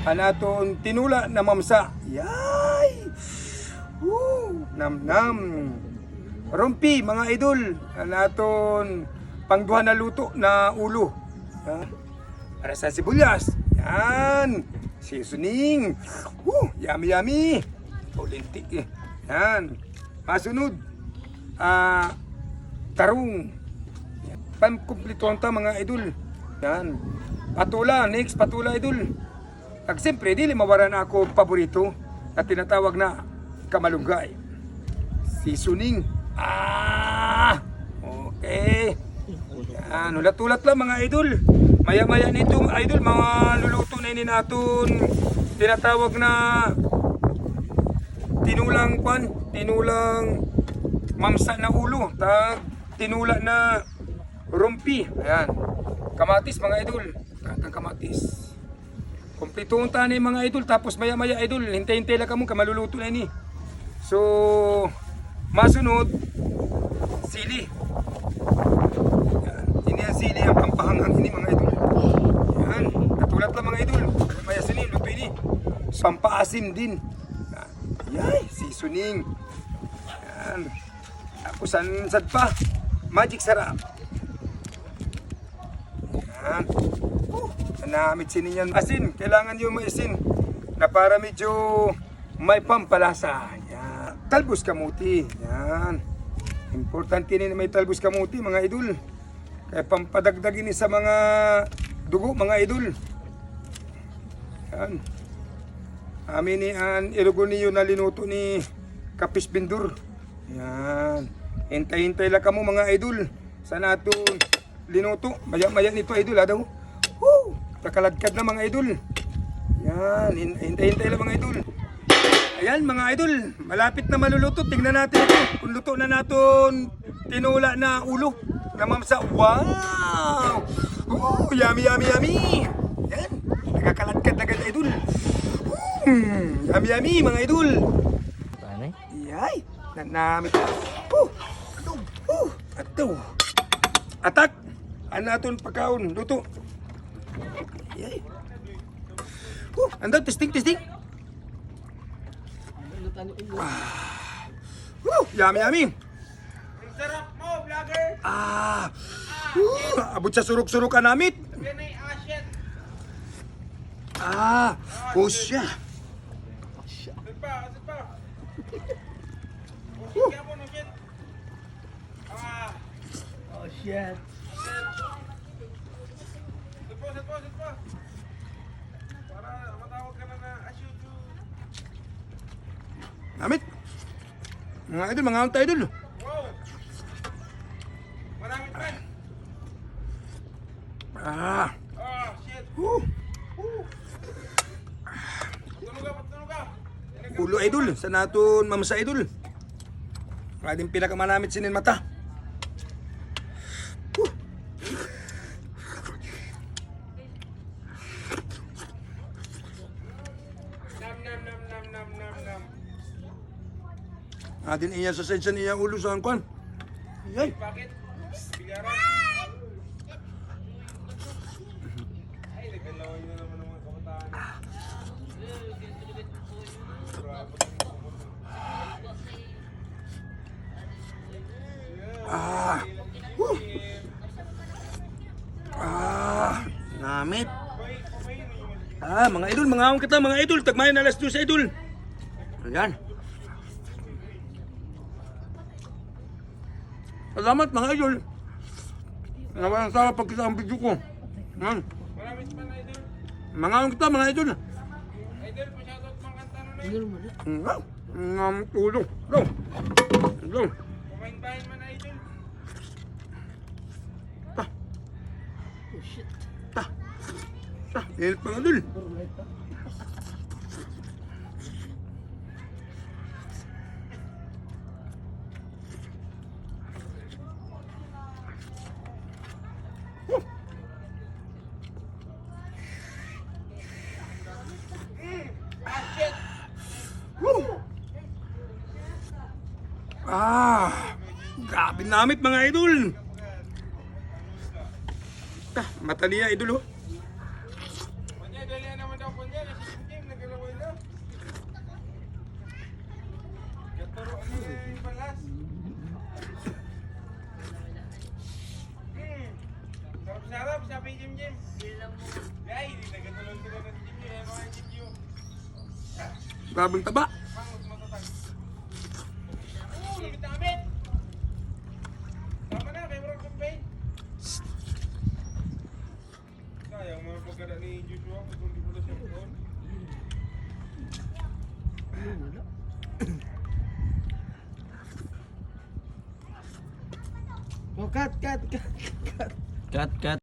anaton tinula na mamsa. Yay! Woo! Nam-nam. Rumpi mga idol, anaton pangduha na luto na ulo. Yan. Para sa sibuyas. Yan. Seasoning. Yummy yummy. Ulintik eh. Yan. Masunod. Tarong. Pamkumplituhan ta mga idol. Yan. Patula. Next patula idol. Kag siyempre, dili mawaran ako paborito na tinatawag na kamalunggay. Seasoning. Okay. Yan. Ulat-ulat lang mga idol. Maya-maya nito idol, mga luluto na ini natin. Tinatawag na tinulang mamsa na ulo. Tinula na rumpi. Ayan. Kamatis mga idol. Katang kamatis. Kumplituhon tayo mga idol. Tapos maya-maya idol, hintay-hintay lang kamo kamaluluto na ini. So, masunod, sili. Yan. Ini ang sili, ang pampahanghang ini mga idol. Yan. Katulad lang mga idol. Maya sini, luto ini. Pampaasim din. Yay, seasoning. Yan. Tapos ansad pa. Magic sarap. Yan. Namit sinin yan. Asin, kailangan nyo maisin na para medyo may pampalasa. Yan. Talbos kamuti. Yan. Importante na may talbos kamuti mga idol. Kaya pampadagdagin sa mga dugo mga idol. Yan. Amin ni an ilugo niyo na linuto ni Kapis Bindur. Yan. Hintay-hintay lang kamo mga idol. Sa nato linuto. Maya-maya nito idol ha daw. Woo! Kakaladkad na mga idol. Yan. Hintay-hintay lang mga idol. Ayan mga idol. Malapit na maluluto. Tingnan natin ito. Kung luto na natin tinula na ulo na mamsa. Wow! Woo! Yummy, yummy, yummy! Yan. Nakakaladkad na agad idol. Yummy yummy mga idol. Panay? Yay! Nanamit. Ato. Atak! Ano natin pagkaon? Luto. Yay! Ando, testing. Yummy yummy! Sarap mo, vlogger! Abot sa suruk-surukan namit. Yan ay asyet. Pusya. Asyet pa. Kaya mo, asyet. Oh shit. Sit po. Para matawag ka na asyet. Namit. Mga idol, mga unta idol. Wow! Maraming pan. Shit. Patulog ka. Ulo idol, sa naton mamsa idol. Ating pinakamanamit sinin mata. Nam. Atin iya sa sensya niya ulo sa angkwan. Yay! Bakit? Bigaran. Ay, nagkalawan nyo naman ng mga kabataan. Namit. Mga idol, mga awang kita, mga idol. Tagmayan alas 2 idol. Ayan. Salamat mga idol. Nawalan sa pagkita ang video ko. Yan. Maraming pa na idol. Mga awang kita, mga idol. Idol, pa-shoutout mga kanta nun na Tulong. Tulong. Kumain-bahin man na idol. Oh shit. Yan mga idol. Grabe namit mga idol. Mata niya idol oh. Manya, dali naman daw niya kasi yung game nagkalaway na. Katuro niya yung balas. Sarap-sarap, sabi Jim Jim. Ay, hindi nagkatulong-tulong na si Jim Jim. Ay, mga Jim Jim. Grabing taba. Pangot matatag. Oo, lumit-damit. Tama na, may murang campaign. Sayang mga pagkada ni Joshua kung di pala siya doon. Oh, cut. Cut, cut.